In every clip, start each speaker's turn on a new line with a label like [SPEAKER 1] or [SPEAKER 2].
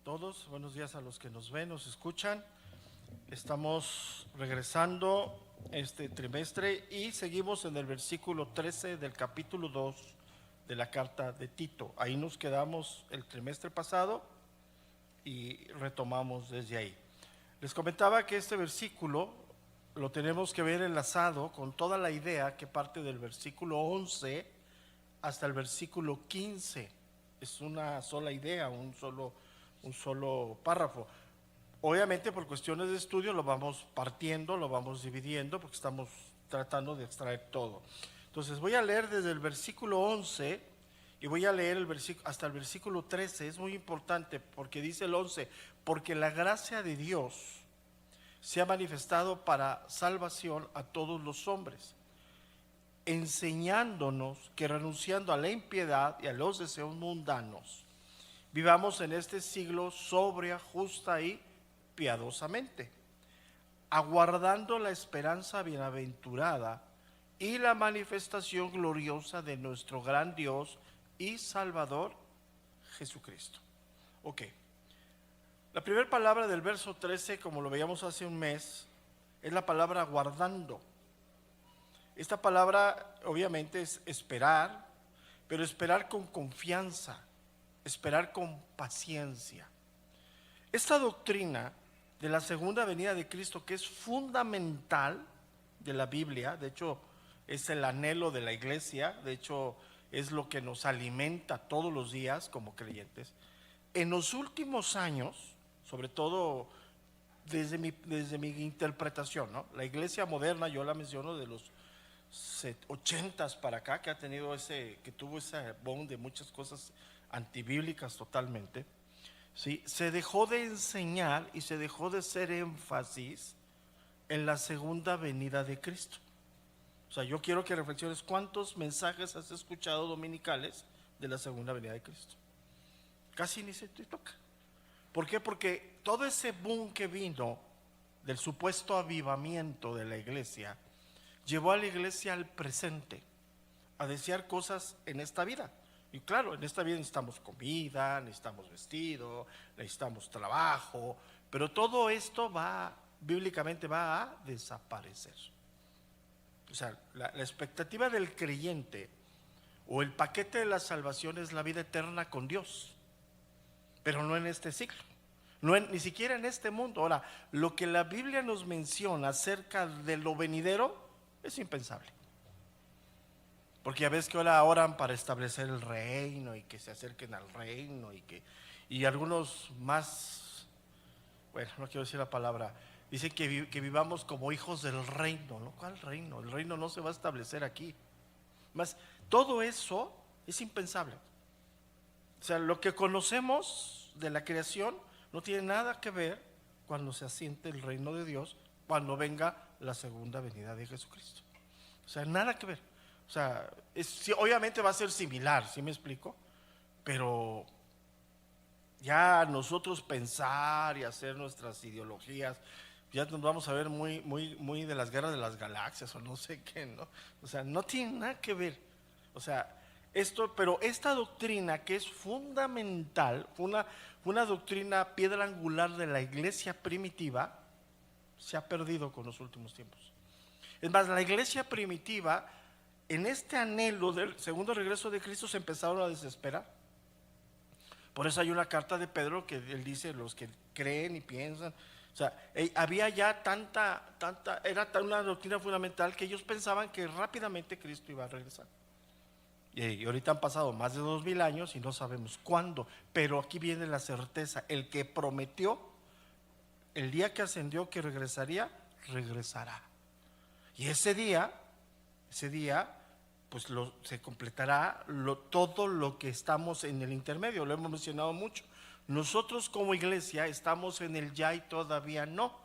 [SPEAKER 1] todos, buenos días a los que nos ven, nos escuchan. Estamos regresando este trimestre y seguimos en el versículo 13 del capítulo 2 de la carta de Tito. Ahí nos quedamos el trimestre pasado y retomamos desde ahí. Les comentaba que este versículo lo tenemos que ver enlazado con toda la idea que parte del versículo 11 hasta el versículo 15. Es una sola idea, un solo párrafo. Obviamente por cuestiones de estudio lo vamos partiendo, lo vamos dividiendo, porque estamos tratando de extraer todo. Entonces voy a leer desde el versículo 11 y voy a leer hasta el versículo 13. Es muy importante porque dice el 11: porque la gracia de Dios se ha manifestado para salvación a todos los hombres, enseñándonos que renunciando a la impiedad y a los deseos mundanos, vivamos en este siglo sobria, justa y piadosamente, aguardando la esperanza bienaventurada y la manifestación gloriosa de nuestro gran Dios y Salvador Jesucristo. Ok, la primera palabra del verso 13, como lo veíamos hace un mes, es la palabra aguardando. Esta palabra obviamente es esperar, pero esperar con confianza, esperar con paciencia. Esta doctrina de la segunda venida de Cristo, que es fundamental de la Biblia, de hecho es el anhelo de la iglesia, de hecho es lo que nos alimenta todos los días como creyentes. En los últimos años, sobre todo desde mi interpretación, ¿no? La iglesia moderna, yo la menciono de los 80s para acá, que tuvo ese boom de muchas cosas antibíblicas totalmente, ¿sí? Se dejó de enseñar y se dejó de hacer énfasis en la segunda venida de Cristo. O sea, yo quiero que reflexiones cuántos mensajes has escuchado dominicales de la segunda venida de Cristo. Casi ni se te toca. ¿Por qué? Porque todo ese boom que vino del supuesto avivamiento de la iglesia llevó a la iglesia al presente, a desear cosas en esta vida. Y claro, en esta vida necesitamos comida, necesitamos vestido, necesitamos trabajo, pero todo esto bíblicamente va a desaparecer. O sea, la expectativa del creyente o el paquete de la salvación es la vida eterna con Dios, pero no en este siglo, ni siquiera en este mundo. Ahora, lo que la Biblia nos menciona acerca de lo venidero es impensable. Porque ya ves que ahora oran para establecer el reino y que se acerquen al reino y algunos más, bueno, no quiero decir la palabra, dicen que vivamos como hijos del reino, ¿no? ¿Cuál reino? El reino no se va a establecer aquí. Más, todo eso es impensable. O sea, lo que conocemos de la creación no tiene nada que ver cuando se asiente el reino de Dios, cuando venga la segunda venida de Jesucristo. O sea, nada que ver. O sea, obviamente va a ser similar, ¿sí me explico? Pero ya nosotros pensar y hacer nuestras ideologías, ya nos vamos a ver muy de las guerras de las galaxias o no sé qué, ¿no? O sea, no tiene nada que ver. O sea, pero esta doctrina que es fundamental, fue una doctrina piedra angular de la iglesia primitiva, se ha perdido con los últimos tiempos. Es más, la iglesia primitiva, en este anhelo del segundo regreso de Cristo, se empezaron a desesperar. Por eso hay una carta de Pedro que él dice: los que creen y piensan. O sea, había ya era una doctrina fundamental que ellos pensaban que rápidamente Cristo iba a regresar. Y ahorita han pasado más de 2000 años y no sabemos cuándo. Pero aquí viene la certeza: el que prometió el día que ascendió que regresaría, regresará. Y ese día pues se completará todo lo que estamos en el intermedio. Lo hemos mencionado mucho. Nosotros como iglesia estamos en el ya y todavía no.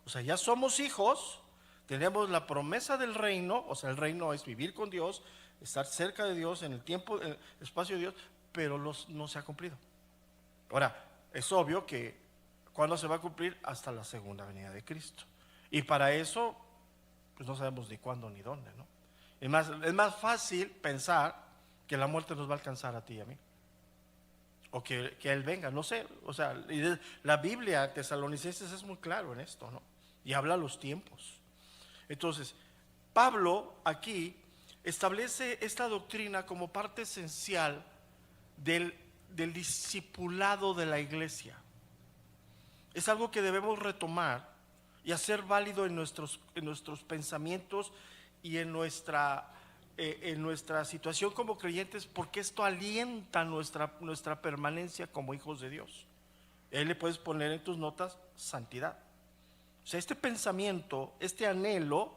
[SPEAKER 1] O sea, ya somos hijos, tenemos la promesa del reino. O sea, el reino es vivir con Dios, estar cerca de Dios en el tiempo, en el espacio de Dios, pero no se ha cumplido. Ahora, es obvio que ¿cuándo se va a cumplir? Hasta la segunda venida de Cristo. Y para eso pues no sabemos ni cuándo ni dónde, ¿no? Es más fácil pensar que la muerte nos va a alcanzar a ti y a mí. o que Él venga, no sé. O sea, la Biblia Tesalonicenses es muy claro en esto, ¿no? Y habla los tiempos. Entonces, Pablo aquí establece esta doctrina como parte esencial del discipulado de la iglesia. Es algo que debemos retomar y hacer válido en nuestros pensamientos y en nuestra situación como creyentes, porque esto alienta nuestra permanencia como hijos de Dios. Ahí le puedes poner en tus notas santidad. O sea, este pensamiento, este anhelo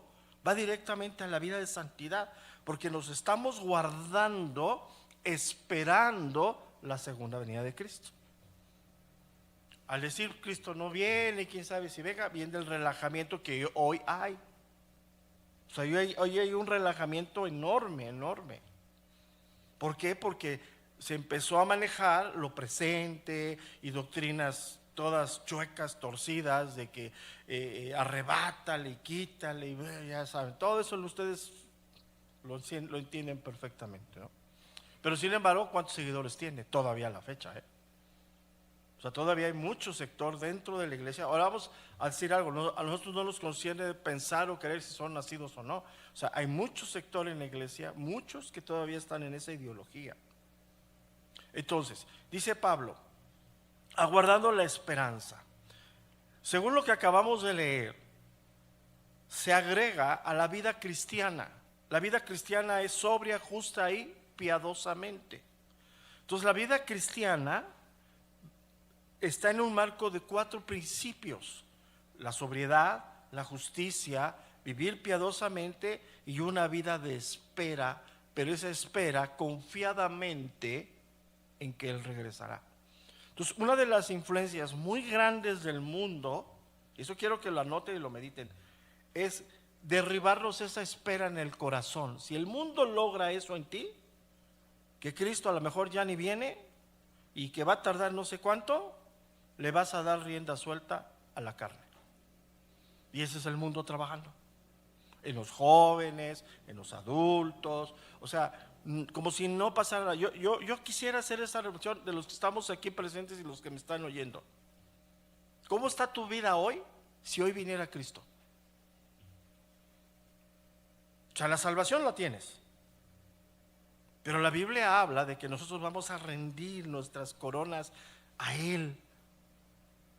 [SPEAKER 1] va directamente a la vida de santidad, porque nos estamos guardando, esperando la segunda venida de Cristo. Al decir Cristo no viene, quién sabe si venga, viene el relajamiento que hoy hay. O sea, hoy hay un relajamiento enorme, enorme. ¿Por qué? Porque se empezó a manejar lo presente y doctrinas todas chuecas, torcidas, de que arrebátale, quítale, y ya saben, todo eso ustedes lo entienden perfectamente, ¿no? Pero sin embargo, ¿cuántos seguidores tiene? Todavía a la fecha, O sea, todavía hay mucho sector dentro de la iglesia. Ahora vamos a decir algo, a nosotros no nos concierne pensar o creer si son nacidos o no. O sea, hay mucho sector en la iglesia, muchos que todavía están en esa ideología. Entonces, dice Pablo, aguardando la esperanza. Según lo que acabamos de leer, se agrega a la vida cristiana. La vida cristiana es sobria, justa y piadosamente. Entonces, la vida cristiana está en un marco de 4 principios: la sobriedad, la justicia, vivir piadosamente y una vida de espera, pero esa espera confiadamente en que Él regresará. Entonces, una de las influencias muy grandes del mundo, y eso quiero que lo anoten y lo mediten, es derribarnos esa espera en el corazón. Si el mundo logra eso en ti, que Cristo a lo mejor ya ni viene y que va a tardar no sé cuánto, le vas a dar rienda suelta a la carne. Y ese es el mundo trabajando en los jóvenes, en los adultos. O sea, como si no pasara. Yo quisiera hacer esa reflexión de los que estamos aquí presentes y los que me están oyendo. ¿Cómo está tu vida hoy si hoy viniera Cristo? O sea, la salvación la tienes, pero la Biblia habla de que nosotros vamos a rendir nuestras coronas a Él.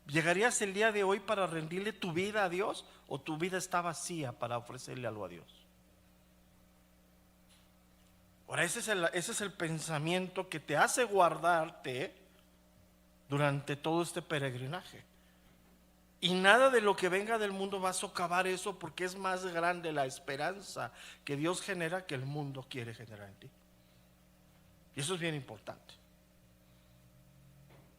[SPEAKER 1] ¿Llegarías el día de hoy para rendirle tu vida a Dios, o tu vida está vacía para ofrecerle algo a Dios? Ahora, ese es el pensamiento que te hace guardarte durante todo este peregrinaje. Y nada de lo que venga del mundo va a socavar eso, porque es más grande la esperanza que Dios genera que el mundo quiere generar en ti. Y eso es bien importante.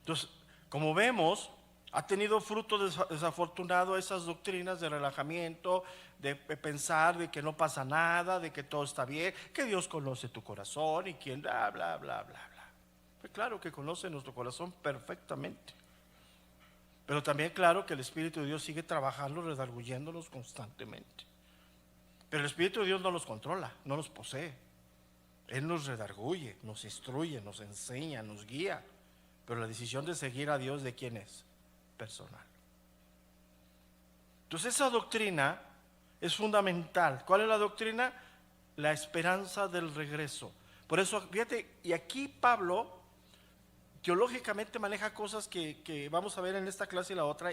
[SPEAKER 1] Entonces, como vemos, ha tenido fruto desafortunado esas doctrinas de relajamiento, de pensar de que no pasa nada, de que todo está bien, que Dios conoce tu corazón y quien bla, bla, bla, bla, bla. Pues claro que conoce nuestro corazón perfectamente. Pero también claro que el Espíritu de Dios sigue trabajando, redarguyéndonos constantemente. Pero el Espíritu de Dios no los controla, no los posee. Él nos redarguye, nos instruye, nos enseña, nos guía. Pero la decisión de seguir a Dios, ¿de quién es? Personal. Entonces esa doctrina es fundamental. ¿Cuál es la doctrina? La esperanza del regreso. Por eso, fíjate, y aquí Pablo teológicamente maneja cosas que vamos a ver en esta clase y la otra,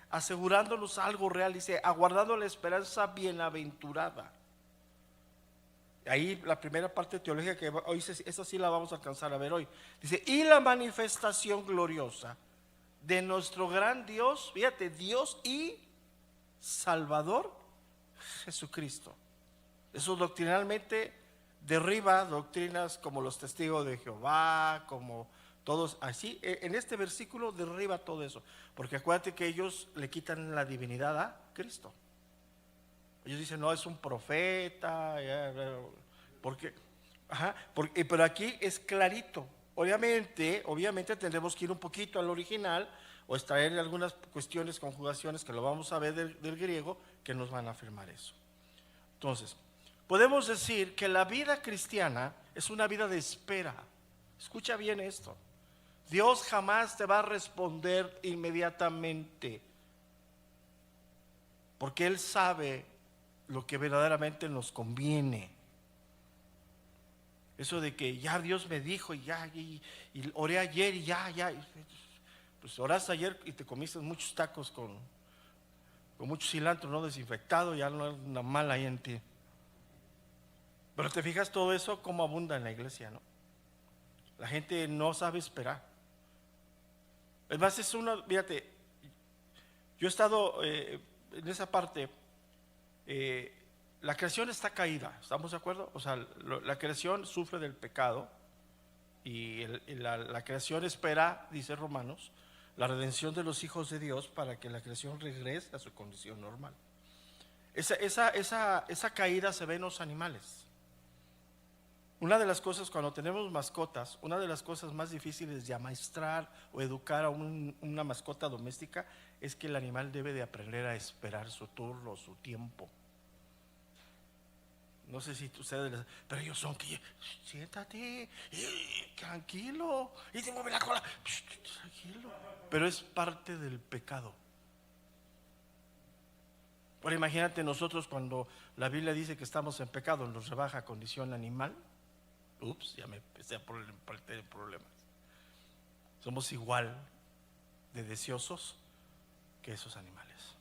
[SPEAKER 1] asegurándonos algo real. Dice, aguardando la esperanza bienaventurada. Ahí la primera parte teológica que hoy, esa sí la vamos a alcanzar a ver hoy. Dice, y la manifestación gloriosa de nuestro gran Dios, fíjate, Dios y Salvador Jesucristo. Eso doctrinalmente derriba doctrinas como los testigos de Jehová, como todos así. En este versículo derriba todo eso, porque acuérdate que ellos le quitan la divinidad a Cristo. Ellos dicen, no, es un profeta, pero aquí es clarito. Obviamente tendremos que ir un poquito al original o extraer algunas cuestiones, conjugaciones que lo vamos a ver del griego, que nos van a afirmar eso. Entonces, podemos decir que la vida cristiana es una vida de espera. Escucha bien esto. Dios jamás te va a responder inmediatamente, porque Él sabe lo que verdaderamente nos conviene. Eso de que ya Dios me dijo y oré ayer y ya, pues oraste ayer y te comiste muchos tacos con mucho cilantro no desinfectado, ya no es una mala ahí en ti. Pero te fijas todo eso cómo abunda en la iglesia, ¿no? La gente no sabe esperar. Es más, fíjate, yo he estado en esa parte, la creación está caída, ¿estamos de acuerdo? O sea, la creación sufre del pecado y la creación espera, dice Romanos, la redención de los hijos de Dios para que la creación regrese a su condición normal. Esa caída se ve en los animales. Una de las cosas cuando tenemos mascotas, una de las cosas más difíciles de amaestrar o educar a una mascota doméstica es que el animal debe de aprender a esperar su turno, su tiempo. No sé si ustedes, pero ellos son que siéntate, tranquilo, y te mueve la cola, tranquilo. Pero es parte del pecado. Pero imagínate nosotros cuando la Biblia dice que estamos en pecado, nos rebaja a condición animal. Ups, ya me empecé a tener problemas. Somos igual de deseosos que esos animales.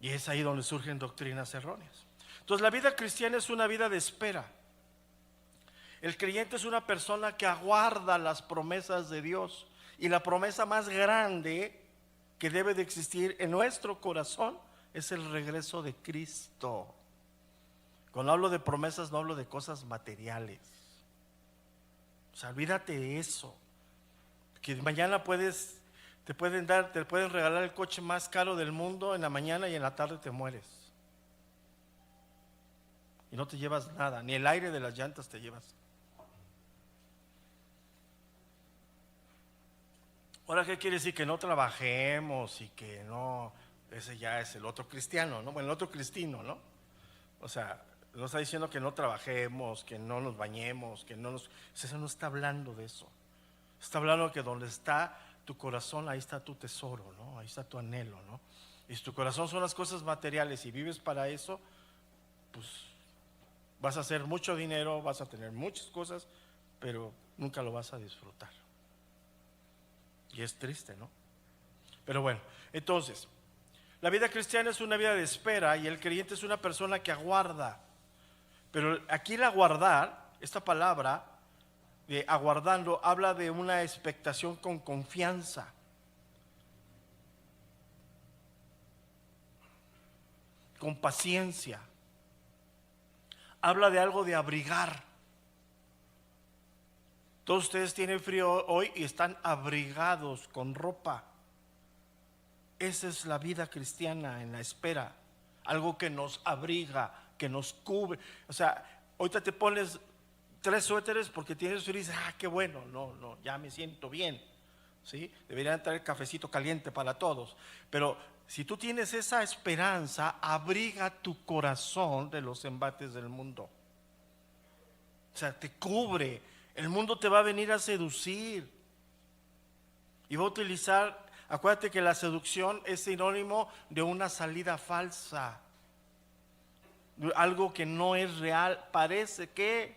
[SPEAKER 1] Y es ahí donde surgen doctrinas erróneas. Entonces la vida cristiana es una vida de espera. El creyente es una persona que aguarda las promesas de Dios. Y la promesa más grande que debe de existir en nuestro corazón es el regreso de Cristo. Cuando hablo de promesas no hablo de cosas materiales. O sea, olvídate de eso. Que mañana te pueden regalar el coche más caro del mundo en la mañana y en la tarde te mueres. Y no te llevas nada, ni el aire de las llantas te llevas. Ahora, ¿qué quiere decir? Que no trabajemos y que no, ese ya es el otro cristiano, ¿no? Bueno, el otro cristino, ¿no? O sea, no está diciendo que no trabajemos, que no nos bañemos, eso no está hablando de eso. Está hablando que donde está tu corazón, ahí está tu tesoro, ¿no? Ahí está tu anhelo, ¿no? Y si tu corazón son las cosas materiales y vives para eso, pues vas a hacer mucho dinero, vas a tener muchas cosas, pero nunca lo vas a disfrutar. Y es triste, ¿no? Pero bueno, entonces, la vida cristiana es una vida de espera y el creyente es una persona que aguarda. Pero aquí el aguardar, esta palabra de aguardando, habla de una expectación con confianza. Con paciencia. Habla de algo de abrigar. Todos ustedes tienen frío hoy y están abrigados con ropa. Esa es la vida cristiana en la espera. Algo que nos abriga, que nos cubre. O sea, ahorita te pones 3 suéteres porque tienes frío y dices, qué bueno, no, ya me siento bien. ¿Sí? Deberían traer cafecito caliente para todos. Pero si tú tienes esa esperanza, abriga tu corazón de los embates del mundo. O sea, te cubre. El mundo te va a venir a seducir y va a utilizar, acuérdate que la seducción es sinónimo de una salida falsa, algo que no es real, parece que,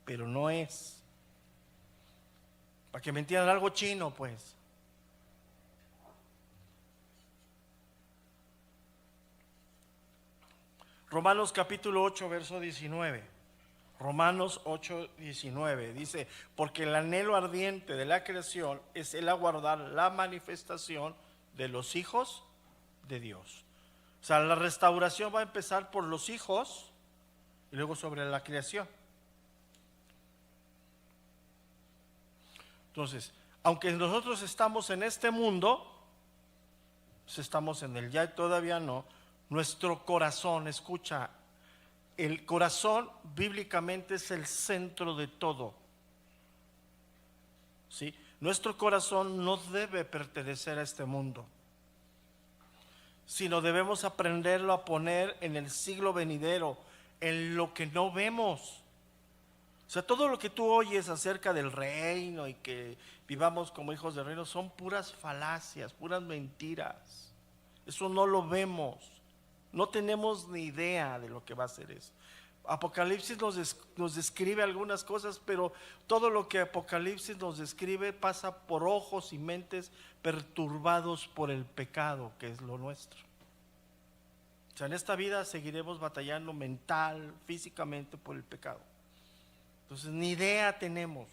[SPEAKER 1] pero no es. Para que me entiendan, algo chino pues. Romanos capítulo 8 verso 19. Romanos 8:19 dice, porque el anhelo ardiente de la creación es el aguardar la manifestación de los hijos de Dios. O sea, la restauración va a empezar por los hijos y luego sobre la creación. Entonces, aunque nosotros estamos en este mundo, pues estamos en el ya y todavía no, nuestro corazón, escucha, el corazón bíblicamente es el centro de todo. ¿Sí? Nuestro corazón no debe pertenecer a este mundo, sino debemos aprenderlo a poner en el siglo venidero, en lo que no vemos. O sea, todo lo que tú oyes acerca del reino y que vivamos como hijos del reino son puras falacias, puras mentiras. Eso no lo vemos. No tenemos ni idea de lo que va a ser eso. Apocalipsis nos describe algunas cosas, pero todo lo que Apocalipsis nos describe pasa por ojos y mentes perturbados por el pecado, que es lo nuestro. O sea, en esta vida seguiremos batallando mental, físicamente por el pecado. Entonces, ni idea tenemos,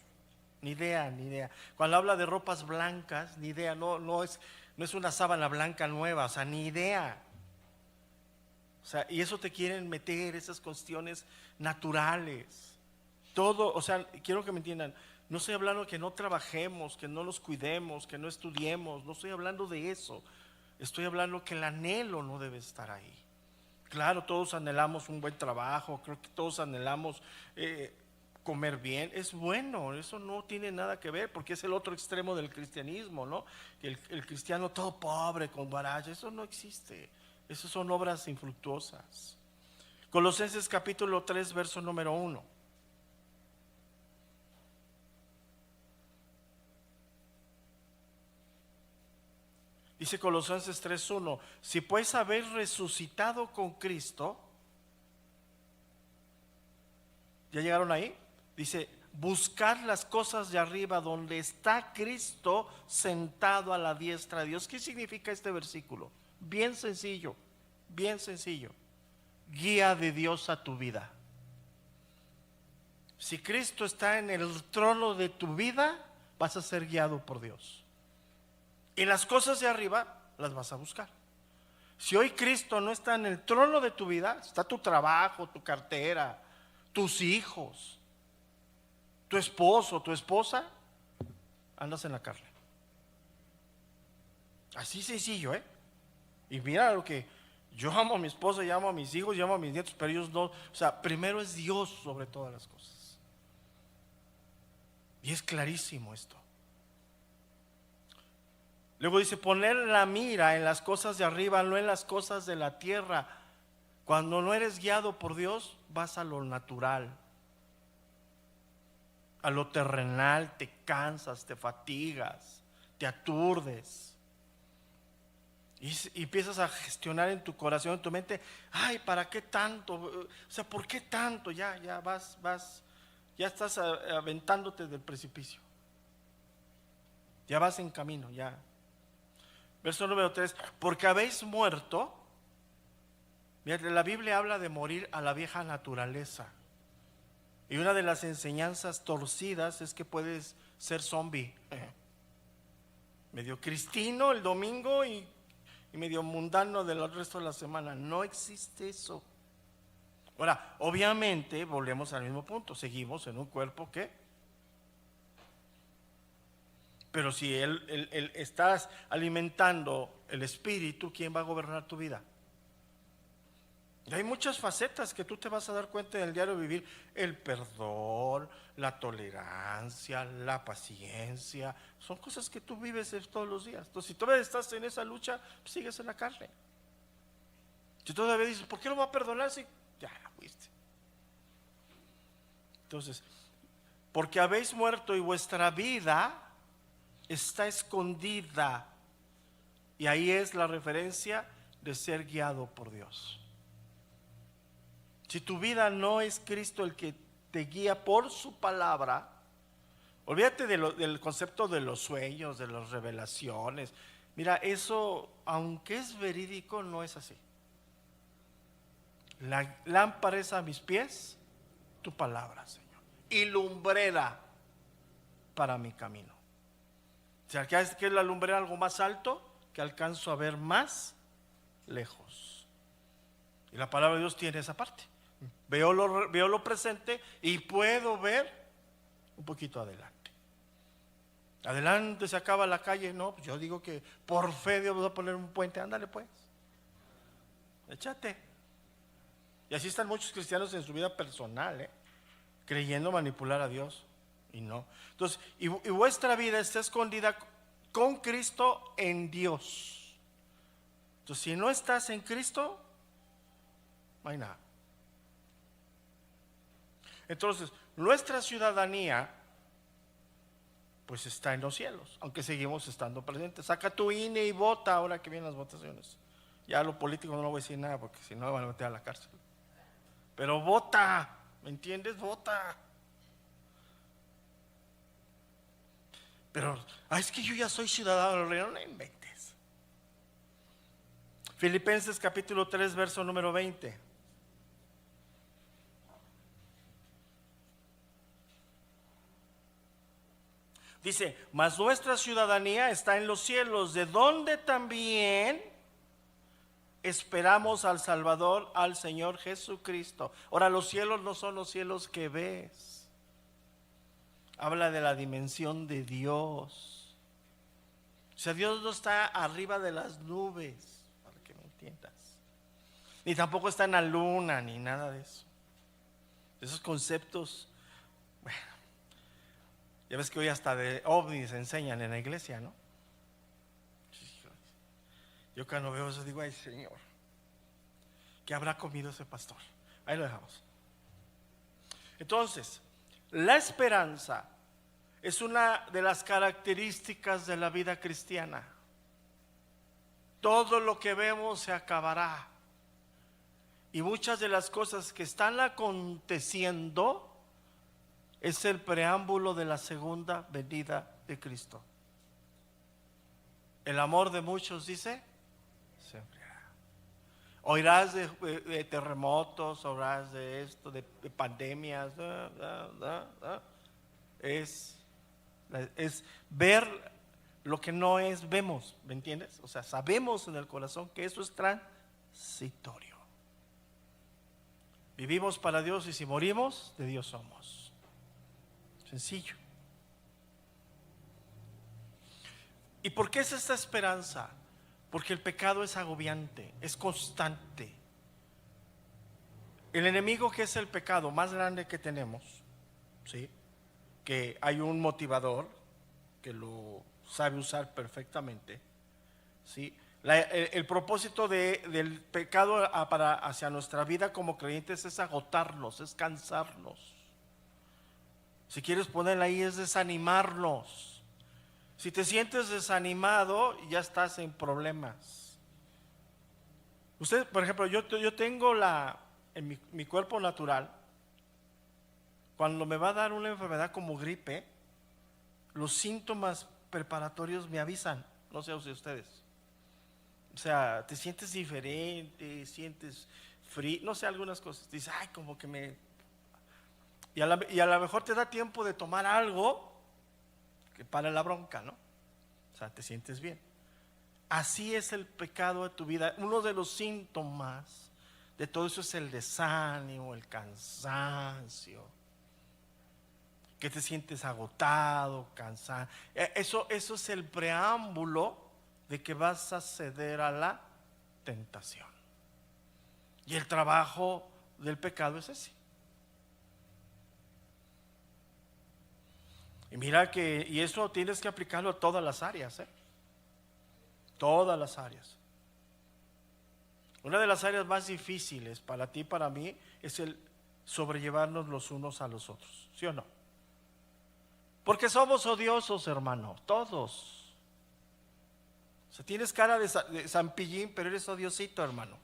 [SPEAKER 1] ni idea. Cuando habla de ropas blancas, ni idea, no es una sábana blanca nueva, o sea, ni idea. O sea, y eso te quieren meter, esas cuestiones naturales. Todo, o sea, quiero que me entiendan, no estoy hablando que no trabajemos, que no nos cuidemos, que no estudiemos, no estoy hablando de eso. Estoy hablando que el anhelo no debe estar ahí. Claro, todos anhelamos un buen trabajo, creo que todos anhelamos comer bien. Es bueno, eso no tiene nada que ver, porque es el otro extremo del cristianismo, ¿no? El cristiano todo pobre, con baraja, eso no existe. Esas son obras infructuosas. Colosenses capítulo 3, verso número 1. Dice Colosenses 3:1: si pues habéis resucitado con Cristo, ¿ya llegaron ahí? Dice, buscad las cosas de arriba donde está Cristo sentado a la diestra de Dios. ¿Qué significa este versículo? Bien sencillo, bien sencillo. Guía de Dios a tu vida. Si Cristo está en el trono de tu vida, vas a ser guiado por Dios. Y las cosas de arriba las vas a buscar. Si hoy Cristo no está en el trono de tu vida, está tu trabajo, tu cartera, tus hijos, tu esposo, tu esposa, andas en la carne. Así sencillo, ¿eh? Y mira lo que yo amo a mi esposa, yo amo a mis hijos, yo amo a mis nietos, pero ellos no. O sea, primero es Dios sobre todas las cosas. Y es clarísimo esto. Luego dice, poner la mira en las cosas de arriba, no en las cosas de la tierra. Cuando no eres guiado por Dios, vas a lo natural, a lo terrenal, te cansas, te fatigas, te aturdes. Y empiezas a gestionar en tu corazón, en tu mente, ay, ¿para qué tanto? O sea, ¿por qué tanto? Ya vas, ya estás aventándote del precipicio. Ya vas en camino, ya. Verso número 3, porque habéis muerto. Mira, la Biblia habla de morir a la vieja naturaleza. Y una de las enseñanzas torcidas es que puedes ser zombie. Medio cristino el domingo y medio mundano del resto de la semana. No existe eso. Ahora, obviamente, volvemos al mismo punto. Seguimos en un cuerpo que... Pero si estás alimentando el espíritu, ¿quién va a gobernar tu vida? Y hay muchas facetas que tú te vas a dar cuenta en el diario vivir: el perdón, la tolerancia, la paciencia. Son cosas que tú vives todos los días. Entonces, si todavía estás en esa lucha, pues sigues en la carne. Si todavía dices, ¿por qué lo va a perdonar? Si ya fuiste. Entonces, porque habéis muerto y vuestra vida está escondida. Y ahí es la referencia de ser guiado por Dios. Si tu vida no es Cristo el que te guía por su palabra, olvídate del concepto de los sueños, de las revelaciones. Mira, eso, aunque es verídico, no es así. La lámpara es a mis pies, tu palabra, Señor, y lumbrera para mi camino. O sea, ¿qué es la lumbrera? Algo más alto que alcanzo a ver más lejos. Y la palabra de Dios tiene esa parte. Veo lo presente y puedo ver un poquito adelante. Adelante se acaba la calle. No, pues yo digo que por fe Dios va a poner un puente. Ándale pues, échate. Y así están muchos cristianos en su vida personal, creyendo manipular a Dios. Y no. Entonces, y vuestra vida está escondida con Cristo en Dios. Entonces, si no estás en Cristo, no hay nada. Entonces, nuestra ciudadanía pues está en los cielos, aunque seguimos estando presentes. Saca tu INE y vota ahora que vienen las votaciones. Ya a lo político no le voy a decir nada porque si no van a meter a la cárcel. Pero vota, ¿me entiendes? Vota. Pero, es que yo ya soy ciudadano del reino, no inventes. Filipenses capítulo 3, verso número 20. Dice, mas nuestra ciudadanía está en los cielos, de donde también esperamos al Salvador, al Señor Jesucristo. Ahora, los cielos no son los cielos que ves. Habla de la dimensión de Dios. O sea, Dios no está arriba de las nubes, para que me entiendas. Ni tampoco está en la luna, ni nada de eso. Esos conceptos, bueno, ya ves que hoy hasta de ovnis enseñan en la iglesia, ¿no? Yo cuando veo eso digo, ay Señor, ¿qué habrá comido ese pastor? Ahí lo dejamos. Entonces, la esperanza es una de las características de la vida cristiana. Todo lo que vemos se acabará. Y muchas de las cosas que están aconteciendo es el preámbulo de la segunda venida de Cristo. El amor de muchos, dice, se enfriará. Oirás de terremotos, oirás de esto, de pandemias. Es ver lo que no es, vemos, ¿me entiendes? O sea, sabemos en el corazón que eso es transitorio. Vivimos para Dios y si morimos, de Dios somos. Sencillo. ¿Y por qué es esta esperanza? Porque el pecado es agobiante, es constante. El enemigo, que es el pecado más grande que tenemos, ¿sí? Que hay un motivador que lo sabe usar perfectamente, ¿sí? El propósito del pecado hacia nuestra vida como creyentes es agotarnos, es cansarnos. Si quieres ponerla ahí, es desanimarnos. Si te sientes desanimado, ya estás en problemas. Usted, por ejemplo, yo tengo en mi cuerpo natural, cuando me va a dar una enfermedad como gripe, los síntomas preparatorios me avisan. No sé si ustedes. O sea, te sientes diferente, sientes frío, no sé, algunas cosas. Dices, ay, como que me... Y a lo mejor te da tiempo de tomar algo que para la bronca, ¿no? O sea, te sientes bien. Así es el pecado de tu vida. Uno de los síntomas de todo eso es el desánimo, el cansancio, que te sientes agotado, cansado. Eso es el preámbulo de que vas a ceder a la tentación. Y el trabajo del pecado es ese. Y mira y eso tienes que aplicarlo a todas las áreas, todas las áreas. Una de las áreas más difíciles para ti y para mí es el sobrellevarnos los unos a los otros, ¿sí o no? Porque somos odiosos, hermano, todos. O sea, tienes cara de zampillín, pero eres odiosito, hermano.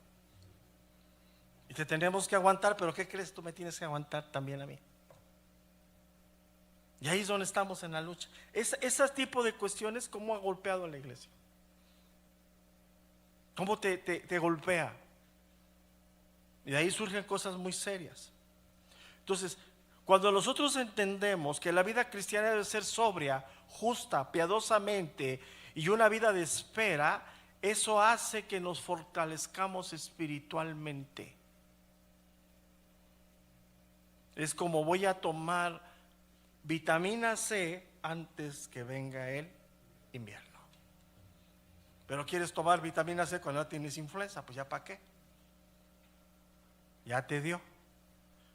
[SPEAKER 1] Y te tenemos que aguantar, pero ¿qué crees? Tú me tienes que aguantar también a mí. Y ahí es donde estamos en la lucha. Ese tipo de cuestiones, ¿cómo ha golpeado a la iglesia? ¿Cómo te golpea? Y de ahí surgen cosas muy serias. Entonces, cuando nosotros entendemos que la vida cristiana debe ser sobria, justa, piadosamente y una vida de espera, eso hace que nos fortalezcamos espiritualmente. Es como voy a tomar vitamina C antes que venga el invierno. Pero quieres tomar vitamina C cuando ya tienes influenza, pues ya para qué. Ya te dio.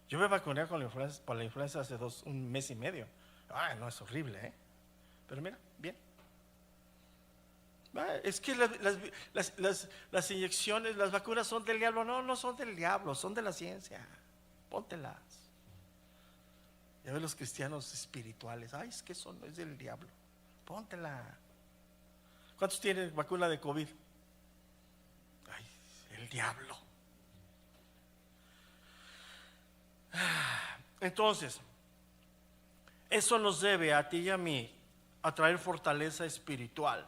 [SPEAKER 1] Yo me vacuné por la influenza hace un mes y medio. Ay, no, es horrible, pero mira, bien. Es que las inyecciones, las vacunas son del diablo. No, no son del diablo, son de la ciencia. Póntelas. Ya ves los cristianos espirituales, ay, es que eso no es del diablo, póntela. ¿Cuántos tienen vacuna de COVID? Ay, el diablo. Entonces, eso nos debe a ti y a mí a traer fortaleza espiritual.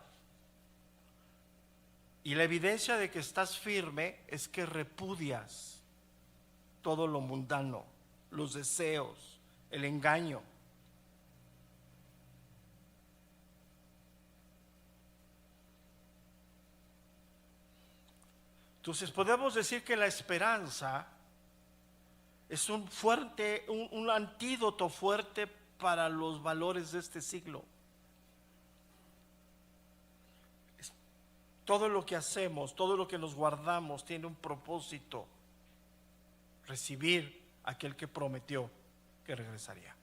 [SPEAKER 1] Y la evidencia de que estás firme es que repudias todo lo mundano, los deseos, el engaño. Entonces podemos decir que la esperanza es un fuerte, un antídoto fuerte para los valores de este siglo. Todo lo que hacemos, todo lo que nos guardamos tiene un propósito: recibir a aquel que prometió que regresaría.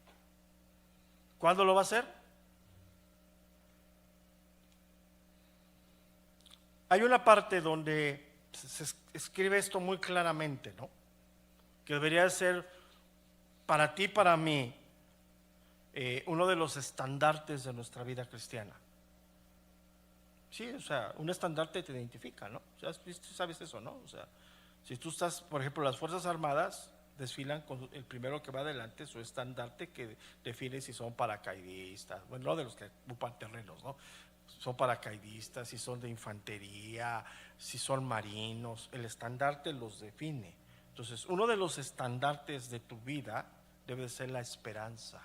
[SPEAKER 1] ¿Cuándo lo va a hacer? Hay una parte donde se escribe esto muy claramente, ¿no? Que debería ser para ti, para mí, uno de los estandartes de nuestra vida cristiana. Sí, o sea, un estandarte te identifica, ¿no? O sea, tú sabes eso, ¿no? O sea, si tú estás, por ejemplo, las Fuerzas Armadas desfilan con el primero que va adelante, su estandarte que define si son paracaidistas, bueno, no de los que ocupan terrenos, ¿no? Son paracaidistas, si son de infantería, si son marinos, el estandarte los define. Entonces, uno de los estandartes de tu vida debe ser la esperanza.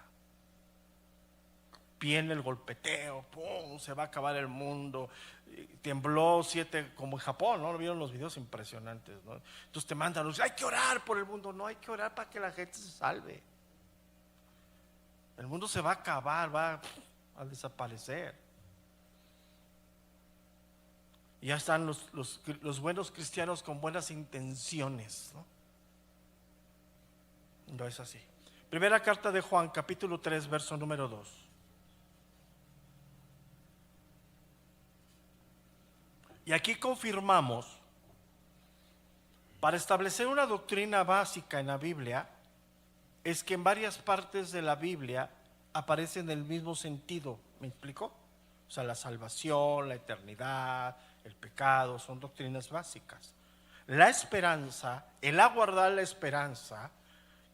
[SPEAKER 1] Viene el golpeteo, ¡pum!, se va a acabar el mundo, tembló 7, como en Japón, ¿no? ¿Vieron los videos impresionantes, ¿no? Entonces te mandan, hay que orar por el mundo. No, hay que orar para que la gente se salve. El mundo se va a acabar, va a desaparecer. Y ya están los buenos cristianos con buenas intenciones, ¿no? No es así. Primera carta de Juan, capítulo 3, verso número 2. Y aquí confirmamos, para establecer una doctrina básica en la Biblia, es que en varias partes de la Biblia aparecen el mismo sentido. ¿Me explico? O sea, la salvación, la eternidad, el pecado, son doctrinas básicas. La esperanza, el aguardar la esperanza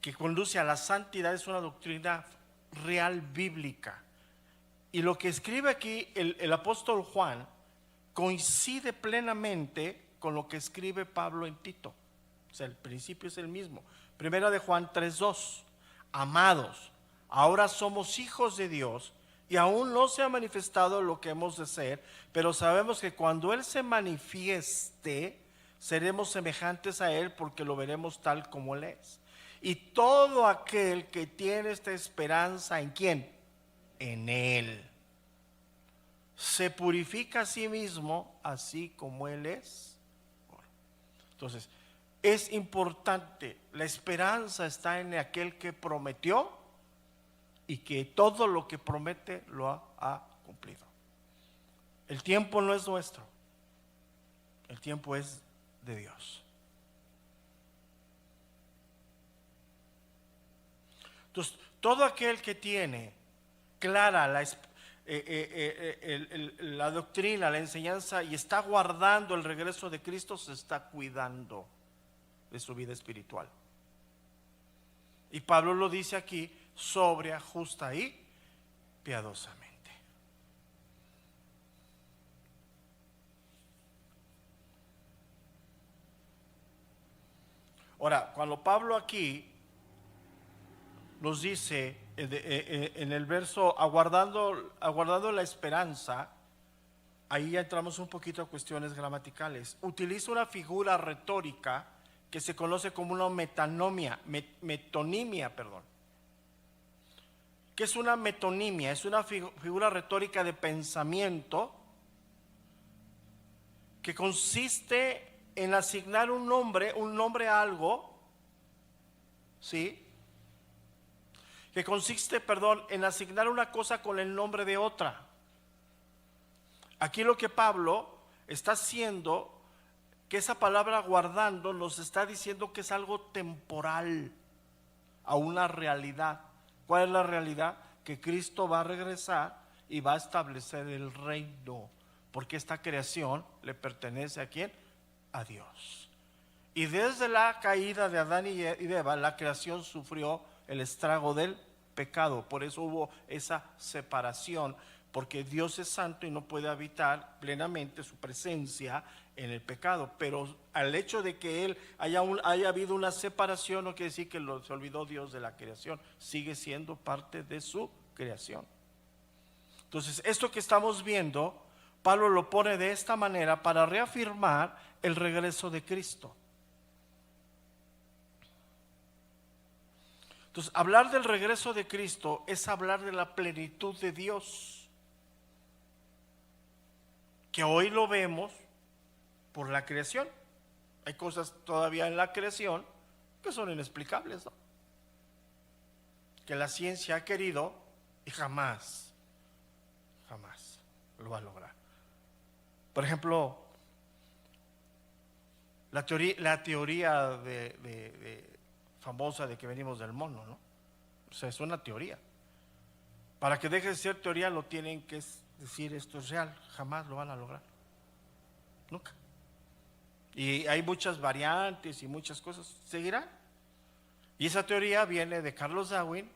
[SPEAKER 1] que conduce a la santidad, es una doctrina real bíblica. Y lo que escribe aquí el apóstol Juan coincide plenamente con lo que escribe Pablo en Tito. O sea, el principio es el mismo. Primera de Juan 3:2. Amados, ahora somos hijos de Dios y aún no se ha manifestado lo que hemos de ser, pero sabemos que cuando Él se manifieste, seremos semejantes a Él porque lo veremos tal como Él es. Y todo aquel que tiene esta esperanza, ¿en quién? En Él. Se purifica a sí mismo, así como Él es. Entonces, es importante, la esperanza está en aquel que prometió y que todo lo que promete lo ha cumplido. El tiempo no es nuestro, el tiempo es de Dios. Entonces, todo aquel que tiene clara la doctrina, la enseñanza y está guardando el regreso de Cristo, se está cuidando de su vida espiritual. Y Pablo lo dice aquí: sobria, justa y piadosamente. Ahora, cuando Pablo aquí nos dice en el verso aguardando la esperanza, ahí ya entramos un poquito a cuestiones gramaticales. Utiliza una figura retórica que se conoce como una metonimia. ¿Qué es una metonimia? Es una figura retórica de pensamiento que consiste en asignar un nombre a algo, ¿sí? Que consiste, en asignar una cosa con el nombre de otra. Aquí lo que Pablo está haciendo, que esa palabra guardando nos está diciendo que es algo temporal a una realidad. ¿Cuál es la realidad? Que Cristo va a regresar y va a establecer el reino, porque esta creación le pertenece ¿a quién? A Dios. Y desde la caída de Adán y de Eva, la creación sufrió el estrago del pecado. Por eso hubo esa separación, porque Dios es santo y no puede habitar plenamente su presencia en el pecado. Pero al hecho de que Él haya habido una separación, no quiere decir que se olvidó Dios de la creación. Sigue siendo parte de su creación. Entonces, esto que estamos viendo, Pablo lo pone de esta manera para reafirmar el regreso de Cristo. Entonces, hablar del regreso de Cristo es hablar de la plenitud de Dios, que hoy lo vemos por la creación. Hay cosas todavía en la creación que son inexplicables, ¿no? Que la ciencia ha querido y jamás lo va a lograr. Por ejemplo, la teoría famosa de que venimos del mono, ¿no? O sea, es una teoría. Para que deje de ser teoría lo tienen que decir esto es real. Jamás lo van a lograr. Nunca. Y hay muchas variantes y muchas cosas. ¿Seguirán? Y esa teoría viene de Carlos Darwin,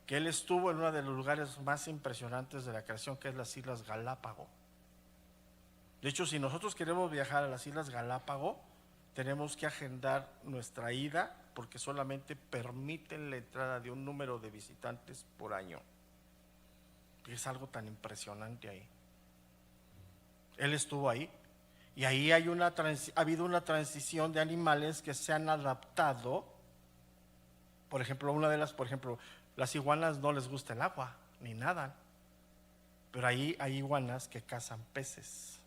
[SPEAKER 1] que él estuvo en uno de los lugares más impresionantes de la creación, que es las Islas Galápagos. De hecho, si nosotros queremos viajar a las Islas Galápagos, tenemos que agendar nuestra ida, porque solamente permiten la entrada de un número de visitantes por año. Y es algo tan impresionante ahí. Él estuvo ahí, y ahí ha habido una transición de animales que se han adaptado. Por ejemplo, las iguanas no les gusta el agua, ni nadan. Pero ahí hay iguanas que cazan peces.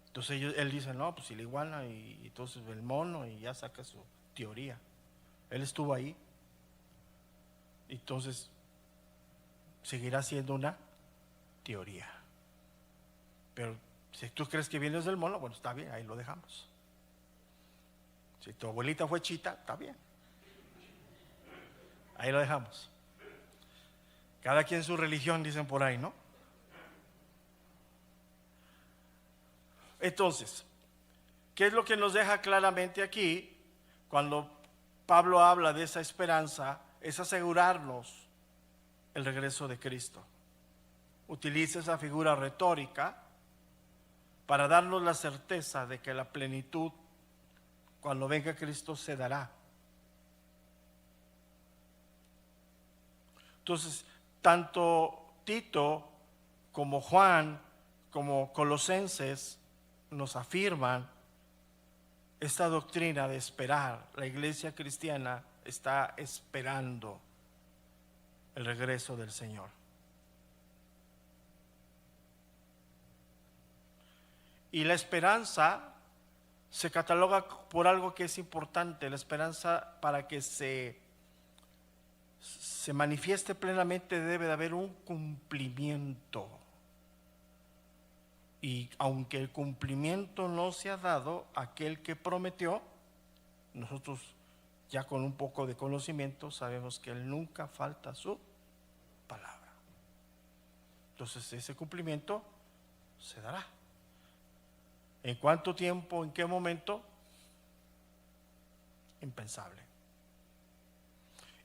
[SPEAKER 1] Entonces él dice, no, pues si la iguana y entonces el mono, y ya saca su teoría. Él estuvo ahí. Entonces seguirá siendo una teoría. Pero si tú crees que vienes del mono, bueno, está bien, ahí lo dejamos. Si tu abuelita fue chita, está bien. Ahí lo dejamos. Cada quien su religión, dicen por ahí, ¿no? Entonces, ¿qué es lo que nos deja claramente aquí cuando Pablo habla de esa esperanza? Es asegurarnos el regreso de Cristo. Utiliza esa figura retórica para darnos la certeza de que la plenitud, cuando venga Cristo, se dará. Entonces, tanto Tito como Juan, como Colosenses, nos afirman esta doctrina de esperar. La iglesia cristiana está esperando el regreso del Señor. Y la esperanza se cataloga por algo que es importante. La esperanza, para que se manifieste plenamente, debe de haber un cumplimiento. Y aunque el cumplimiento no se ha dado, aquel que prometió, nosotros ya con un poco de conocimiento sabemos que Él nunca falta su palabra. Entonces ese cumplimiento se dará. ¿En cuánto tiempo? ¿En qué momento? Impensable.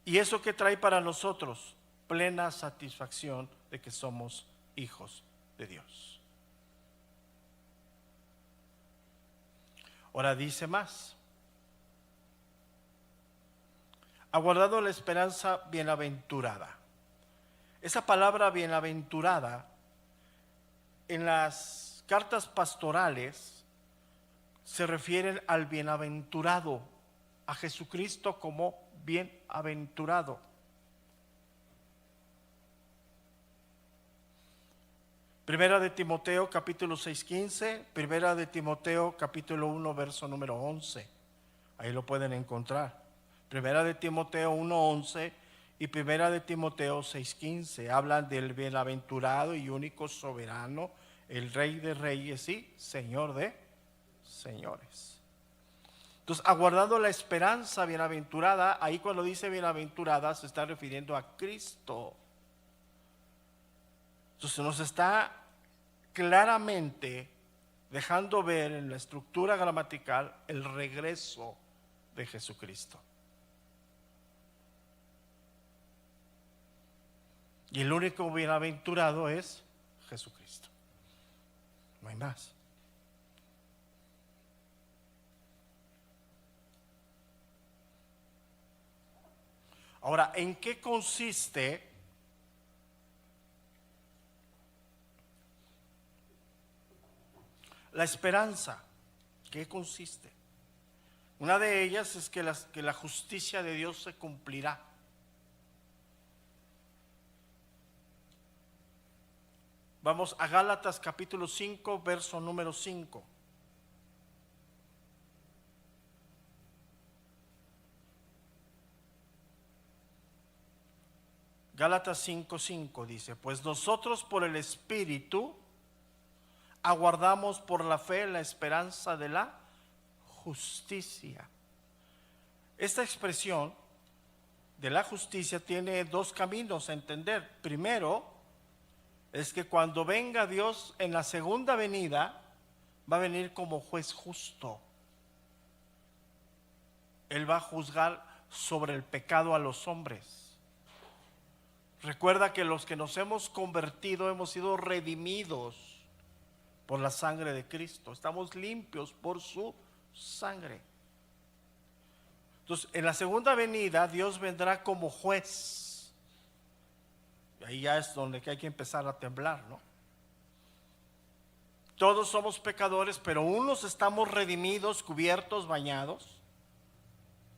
[SPEAKER 1] ¿Y eso que trae para nosotros? Plena satisfacción de que somos hijos de Dios. Ahora dice más: ha guardado la esperanza bienaventurada. Esa palabra bienaventurada en las cartas pastorales se refieren al bienaventurado, a Jesucristo como bienaventurado. Primera de Timoteo capítulo 6:15, Primera de Timoteo capítulo 1 verso número 11. Ahí lo pueden encontrar. Primera de Timoteo 1:11 y Primera de Timoteo 6:15 hablan del bienaventurado y único soberano, el Rey de reyes y Señor de señores. Entonces, aguardando la esperanza bienaventurada, ahí cuando dice bienaventurada se está refiriendo a Cristo. Entonces nos está claramente dejando ver en la estructura gramatical el regreso de Jesucristo. Y el único bienaventurado es Jesucristo. No hay más. Ahora, ¿en qué consiste la esperanza? ¿Qué consiste? Una de ellas es que la justicia de Dios se cumplirá. Vamos a Gálatas capítulo 5, verso número 5. Gálatas 5:5 dice: pues nosotros por el Espíritu aguardamos por la fe la esperanza de la justicia. Esta expresión de la justicia tiene dos caminos a entender. Primero, es que cuando venga Dios en la segunda venida, va a venir como juez justo. Él va a juzgar sobre el pecado a los hombres. Recuerda que los que nos hemos convertido hemos sido redimidos por la sangre de Cristo. Estamos limpios por su sangre. Entonces, en la segunda venida, Dios vendrá como juez. Y ahí ya es donde hay que empezar a temblar, ¿no? Todos somos pecadores, pero unos estamos redimidos, cubiertos, bañados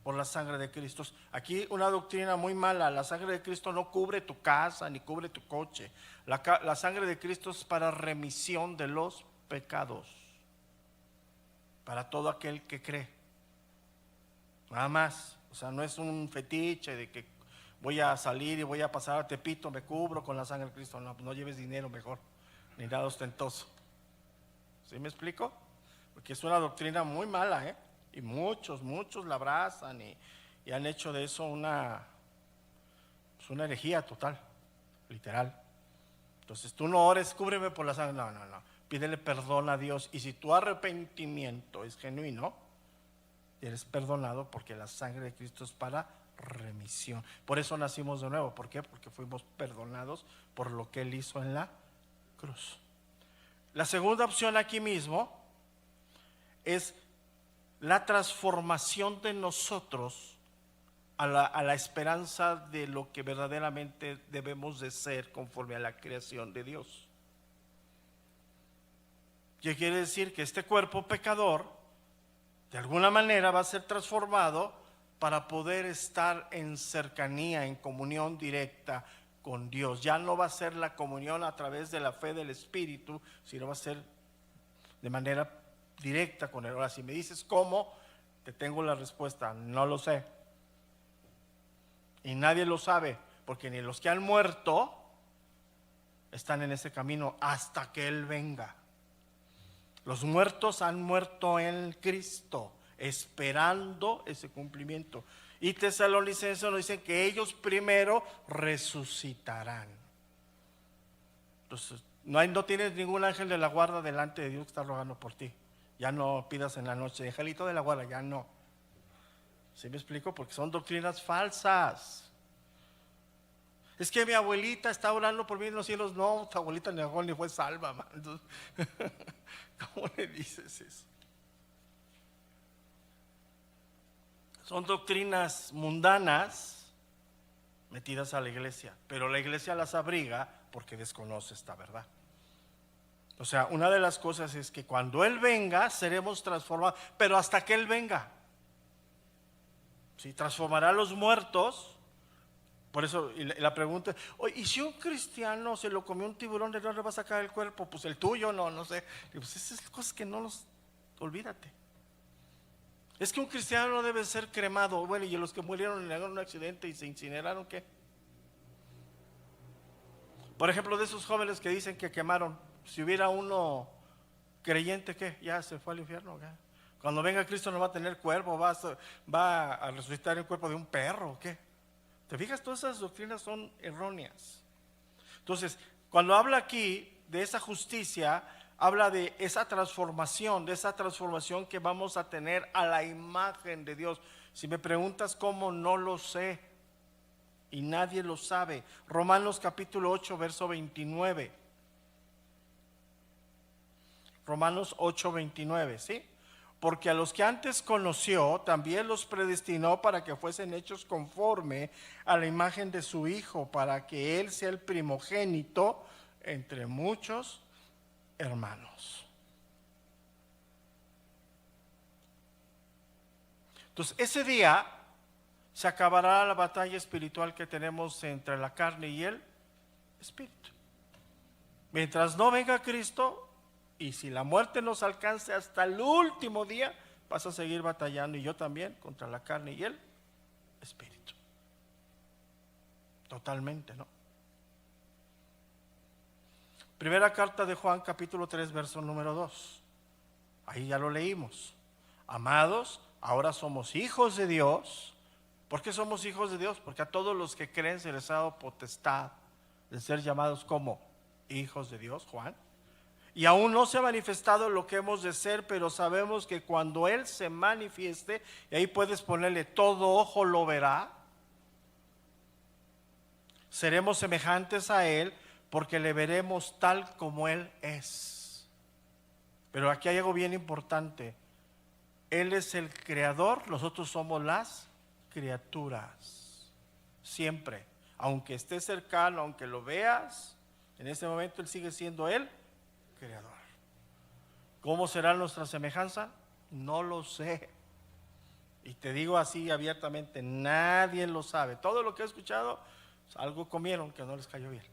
[SPEAKER 1] por la sangre de Cristo. Aquí una doctrina muy mala: la sangre de Cristo no cubre tu casa ni cubre tu coche. La sangre de Cristo es para remisión de los pecados, para todo aquel que cree, nada más. O sea, no es un fetiche de que voy a salir y voy a pasar a Tepito, me cubro con la sangre de Cristo. No, no lleves dinero mejor, ni nada ostentoso. ¿Sí me explico? Porque es una doctrina muy mala, ¿eh? Y muchos la abrazan y han hecho de eso una herejía total, literal. Entonces tú no ores, cúbreme por la sangre. No. Pídele perdón a Dios. Y si tu arrepentimiento es genuino, eres perdonado, porque la sangre de Cristo es para remisión. Por eso nacimos de nuevo. ¿Por qué? Porque fuimos perdonados por lo que Él hizo en la cruz. La segunda opción aquí mismo es la transformación de nosotros a la esperanza de lo que verdaderamente debemos de ser conforme a la creación de Dios. ¿Qué quiere decir? Que este cuerpo pecador de alguna manera va a ser transformado para poder estar en cercanía, en comunión directa con Dios. Ya no va a ser la comunión a través de la fe del Espíritu, sino va a ser de manera directa con Él. Ahora, si me dices cómo, te tengo la respuesta: no lo sé. Y nadie lo sabe, porque ni los que han muerto están en ese camino hasta que Él venga. Los muertos han muerto en Cristo, esperando ese cumplimiento. Y Tesalonicenses nos dicen que ellos primero resucitarán. Entonces, no tienes ningún ángel de la guarda delante de Dios que está rogando por ti. Ya no pidas en la noche: angelito de la guarda. Ya no. ¿Sí me explico? Porque son doctrinas falsas. Es que mi abuelita está orando por mí en los cielos. No, tu abuelita ni fue salva, man. Entonces, ¿cómo le dices eso? Son doctrinas mundanas metidas a la iglesia, pero la iglesia las abriga porque desconoce esta verdad. O sea, una de las cosas es que cuando Él venga seremos transformados, pero hasta que Él venga. ¿Sí? Transformará a los muertos. Por eso la pregunta: ¿y si un cristiano se lo comió un tiburón, de dónde va a sacar el cuerpo? Pues el tuyo, no sé. Y pues esas cosas que no los olvídate. Es que un cristiano no debe ser cremado. Bueno, ¿y los que murieron en un accidente y se incineraron qué? Por ejemplo, de esos jóvenes que dicen que quemaron, si hubiera uno creyente, ¿qué? ¿Ya se fue al infierno? ¿Qué? Cuando venga Cristo no va a tener cuerpo, va a resucitar el cuerpo de un perro, ¿o qué? ¿Te fijas? Todas esas doctrinas son erróneas. Entonces, cuando habla aquí de esa justicia, habla de esa transformación que vamos a tener a la imagen de Dios. Si me preguntas cómo, no lo sé, y nadie lo sabe. Romanos capítulo 8, verso 29. Romanos 8, 29, ¿sí? Porque a los que antes conoció, también los predestinó para que fuesen hechos conforme a la imagen de su Hijo, para que Él sea el primogénito entre muchos hermanos. Entonces, ese día se acabará la batalla espiritual que tenemos entre la carne y el espíritu. Mientras no venga Cristo, y si la muerte nos alcance hasta el último día, vas a seguir batallando, y yo también, contra la carne y el espíritu. Totalmente, ¿no? Primera carta de Juan, capítulo 3, verso número 2. Ahí ya lo leímos. Amados, ahora somos hijos de Dios. ¿Por qué somos hijos de Dios? Porque a todos los que creen se les ha dado potestad de ser llamados como hijos de Dios, Juan. Y aún no se ha manifestado lo que hemos de ser, pero sabemos que cuando Él se manifieste, y ahí puedes ponerle todo ojo lo verá, seremos semejantes a Él, porque le veremos tal como Él es. Pero aquí hay algo bien importante. Él es el creador, nosotros somos las criaturas. Siempre, aunque esté cercano, aunque lo veas, en este momento Él sigue siendo el creador. ¿Cómo será nuestra semejanza? No lo sé. Y te digo así abiertamente, nadie lo sabe. Todo lo que he escuchado, algo comieron que no les cayó bien.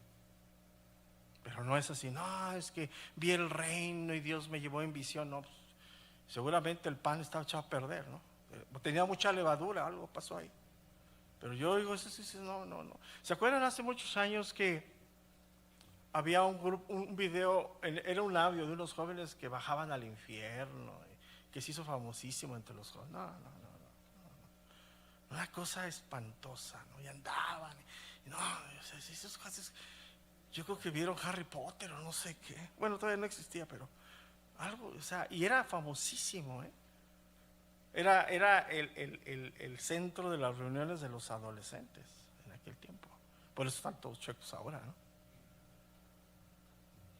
[SPEAKER 1] Pero no es así, no, es que vi el reino y Dios me llevó en visión. No, pues, seguramente el pan estaba echado a perder, ¿no? Tenía mucha levadura, algo pasó ahí. Pero yo digo, no. ¿Se acuerdan hace muchos años que había un video, era un audio de unos jóvenes que bajaban al infierno, que se hizo famosísimo entre los jóvenes? No. Una cosa espantosa, ¿no? Y andaban, no, esos jóvenes, yo creo que vieron Harry Potter o no sé qué. Bueno, todavía no existía, pero algo, o sea, y era famosísimo, ¿eh? Era el centro de las reuniones de los adolescentes en aquel tiempo. Por eso están todos chuecos ahora, ¿no?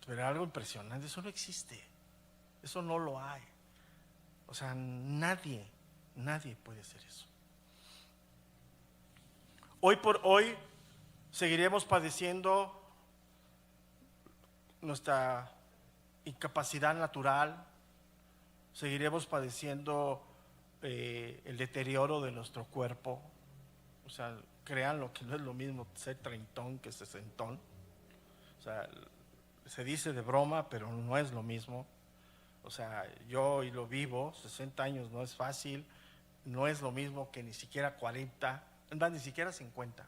[SPEAKER 1] Pero era algo impresionante, eso no existe, eso no lo hay. O sea, nadie puede hacer eso. Hoy por hoy seguiremos padeciendo nuestra incapacidad natural, seguiremos padeciendo el deterioro de nuestro cuerpo. O sea, créanlo que no es lo mismo ser treintón que sesentón. O sea, se dice de broma, pero no es lo mismo. O sea, yo y lo vivo, 60 años no es fácil, no es lo mismo que ni siquiera 40, ni siquiera 50.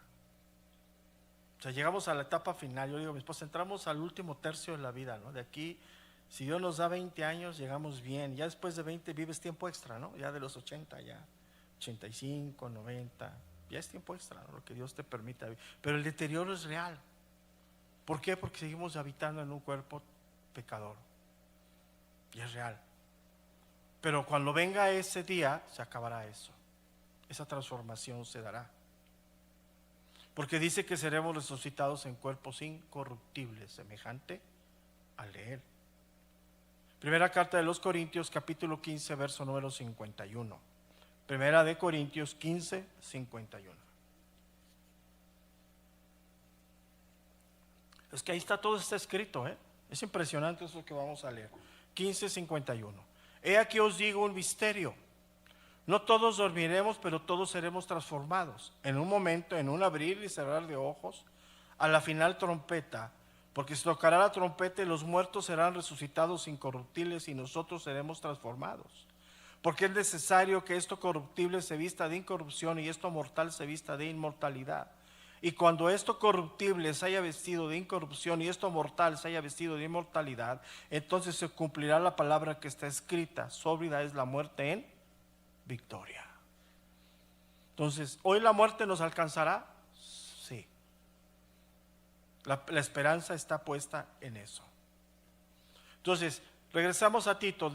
[SPEAKER 1] O sea, llegamos a la etapa final. Yo digo a mi esposa, entramos al último tercio de la vida, ¿no? De aquí, si Dios nos da 20 años, llegamos bien. Ya después de 20 vives tiempo extra, ¿no? Ya de los 80, ya 85, 90, ya es tiempo extra, ¿no? Lo que Dios te permita. Pero el deterioro es real. ¿Por qué? Porque seguimos habitando en un cuerpo pecador. Y es real. Pero cuando venga ese día, se acabará eso. Esa transformación se dará. Porque dice que seremos resucitados en cuerpos incorruptibles, semejante al de Él. Primera carta de los Corintios, capítulo 15, verso número 51. Primera de Corintios 15, 51. Es que ahí está, todo está escrito, ¿eh? Es impresionante eso que vamos a leer. 15:51. He aquí os digo un misterio. No todos dormiremos, pero todos seremos transformados. En un momento, en un abrir y cerrar de ojos, a la final trompeta, porque se tocará la trompeta y los muertos serán resucitados incorruptibles y nosotros seremos transformados. Porque es necesario que esto corruptible se vista de incorrupción y esto mortal se vista de inmortalidad. Y cuando esto corruptible se haya vestido de incorrupción y esto mortal se haya vestido de inmortalidad, entonces se cumplirá la palabra que está escrita: sórdida es la muerte en victoria. Entonces, ¿hoy la muerte nos alcanzará? Sí. La esperanza está puesta en eso. Entonces, regresamos a Tito,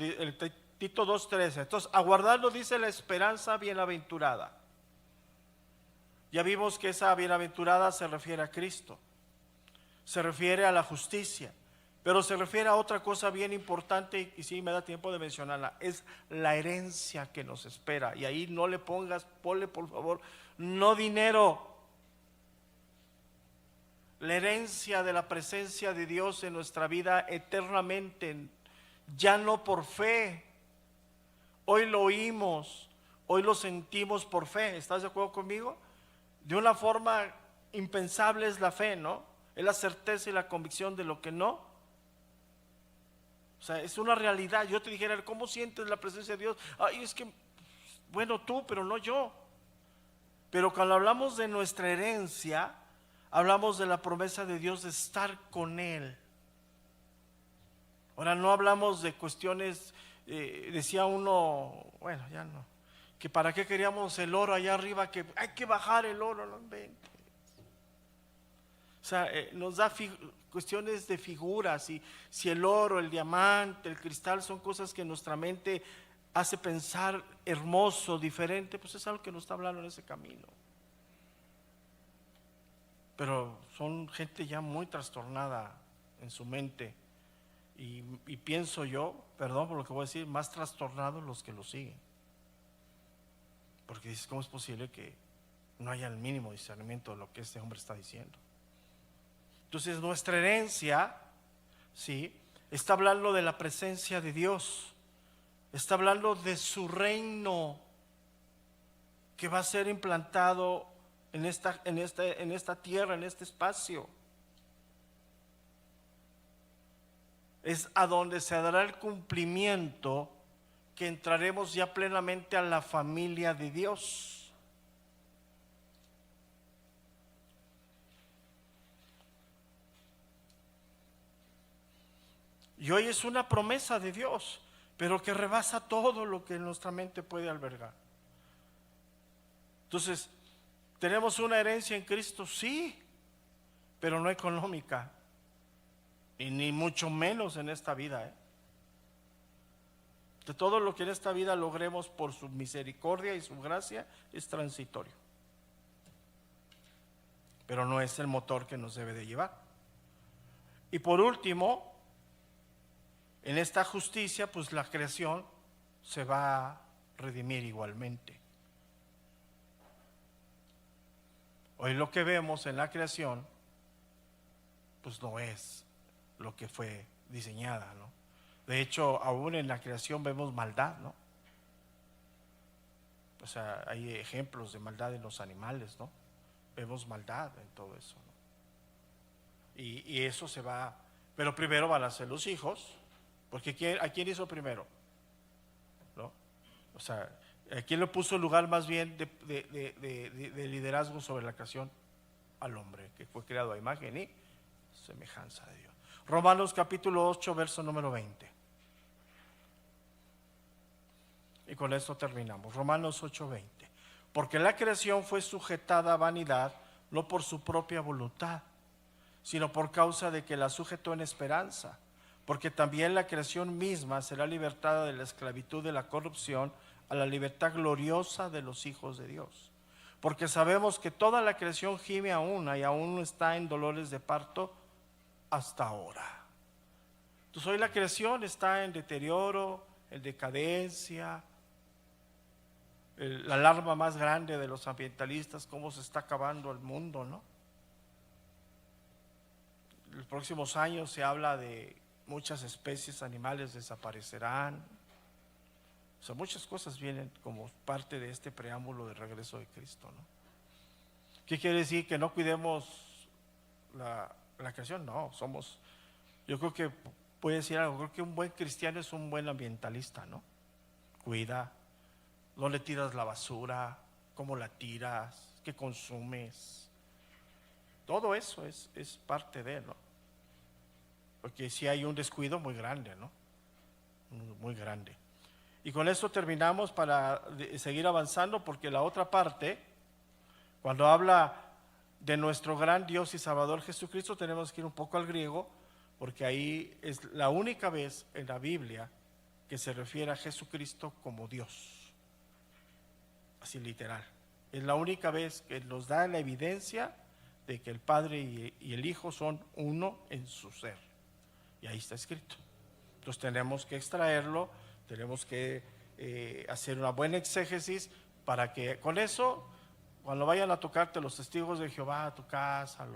[SPEAKER 1] Tito 2:13. Entonces, aguardando, dice, la esperanza bienaventurada. Ya vimos que esa bienaventurada se refiere a Cristo, se refiere a la justicia, pero se refiere a otra cosa bien importante, y sí me da tiempo de mencionarla: es la herencia que nos espera. Y ahí no le pongas, ponle por favor, no dinero. La herencia de la presencia de Dios en nuestra vida eternamente, ya no por fe. Hoy lo oímos, hoy lo sentimos por fe. ¿Estás de acuerdo conmigo? De una forma impensable es la fe, ¿no? Es la certeza y la convicción de lo que no. O sea, es una realidad. Yo te dijera, ¿cómo sientes la presencia de Dios? Ay, es que, bueno, tú, pero no yo. Pero cuando hablamos de nuestra herencia, hablamos de la promesa de Dios de estar con Él. Ahora, no hablamos de cuestiones, decía uno, bueno, ya no, que para qué queríamos el oro allá arriba, que hay que bajar el oro, no inventes. O sea, nos da cuestiones de figuras, y si el oro, el diamante, el cristal son cosas que nuestra mente hace pensar hermoso, diferente, pues es algo que nos está hablando en ese camino. Pero son gente ya muy trastornada en su mente, y pienso yo, perdón por lo que voy a decir, más trastornados los que lo siguen. Porque dices, ¿cómo es posible que no haya el mínimo discernimiento de lo que este hombre está diciendo? Entonces, nuestra herencia, ¿sí?, está hablando de la presencia de Dios, está hablando de su reino que va a ser implantado en esta tierra, en este espacio. Es a donde se dará el cumplimiento, que entraremos ya plenamente a la familia de Dios. Y hoy es una promesa de Dios, pero que rebasa todo lo que nuestra mente puede albergar. Entonces, ¿tenemos una herencia en Cristo? Sí, pero no económica, y ni mucho menos en esta vida. De todo lo que en esta vida logremos por su misericordia y su gracia es transitorio, pero no es el motor que nos debe de llevar. Y por último, en esta justicia, pues la creación se va a redimir igualmente. Hoy lo que vemos en la creación, pues no es lo que fue diseñada, ¿no? De hecho, aún en la creación vemos maldad, ¿no? O sea, hay ejemplos de maldad en los animales, ¿no? Vemos maldad en todo eso, ¿no? Y eso se va, pero primero van a ser los hijos, porque ¿a quién hizo primero? ¿No? O sea, ¿a quién le puso el lugar más bien de liderazgo sobre la creación? Al hombre, que fue creado a imagen y semejanza de Dios. Romanos capítulo 8, verso número 20. Y con esto terminamos. Romanos 8:20. Porque la creación fue sujetada a vanidad, no por su propia voluntad, sino por causa de que la sujetó en esperanza. Porque también la creación misma será libertada de la esclavitud de la corrupción a la libertad gloriosa de los hijos de Dios. Porque sabemos que toda la creación gime aún, y aún está en dolores de parto hasta ahora. Entonces hoy la creación está en deterioro, en decadencia. La alarma más grande de los ambientalistas, cómo se está acabando el mundo, ¿no? En los próximos años se habla de muchas especies animales desaparecerán. O sea, muchas cosas vienen como parte de este preámbulo del regreso de Cristo, ¿no? ¿Qué quiere decir? ¿Que no cuidemos la creación? No, yo creo que puede decir algo, creo que un buen cristiano es un buen ambientalista, ¿no? Cuida, no le tiras la basura, cómo la tiras, qué consumes, todo eso es parte de, ¿no? Porque si hay un descuido muy grande, ¿no? Muy grande. Y con esto terminamos para seguir avanzando, porque la otra parte, cuando habla de nuestro gran Dios y Salvador Jesucristo, tenemos que ir un poco al griego, porque ahí es la única vez en la Biblia que se refiere a Jesucristo como Dios, así literal. Es la única vez que nos da la evidencia de que el Padre y el Hijo son uno en su ser, y ahí está escrito. Entonces tenemos que extraerlo, tenemos que hacer una buena exégesis para que con eso, cuando vayan a tocarte los testigos de Jehová a tu casa,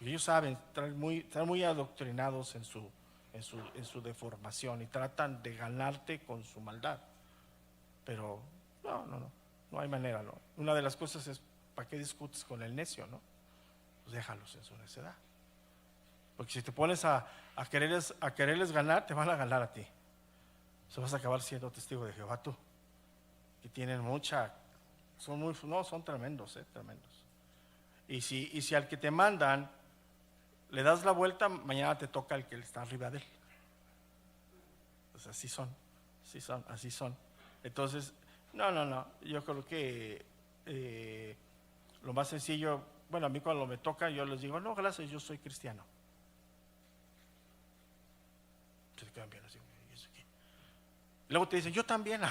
[SPEAKER 1] ellos saben, están muy adoctrinados en su deformación y tratan de ganarte con su maldad. Pero no hay manera, ¿no? Una de las cosas es, ¿para qué discutes con el necio, no? Pues déjalos en su necedad. Porque si te pones a quererles ganar, te van a ganar a ti. Eso vas a acabar siendo testigo de Jehová tú. Que tienen son tremendos, tremendos. Y si al que te mandan le das la vuelta, mañana te toca el que está arriba de él. Pues así son. Entonces, no, yo creo que lo más sencillo, bueno, a mí cuando me toca, yo les digo, no, gracias, yo soy cristiano. Se quedan bien así. Luego te dicen, yo también.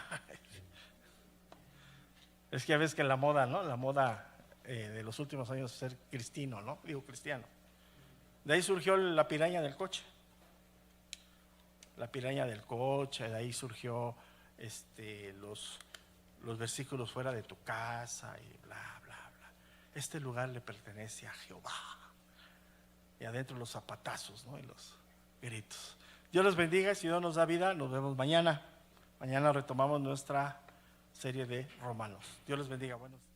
[SPEAKER 1] Es que ya ves que la moda, ¿no? La moda de los últimos años es ser cristiano, ¿no? Digo cristiano. De ahí surgió la piraña del coche. La piraña del coche, de ahí surgió los versículos fuera de tu casa y bla, bla, bla. Este lugar le pertenece a Jehová. Y adentro los zapatazos, ¿no? Y los gritos. Dios los bendiga, si Dios nos da vida, nos vemos mañana. Mañana retomamos nuestra serie de Romanos. Dios les bendiga, buenos días.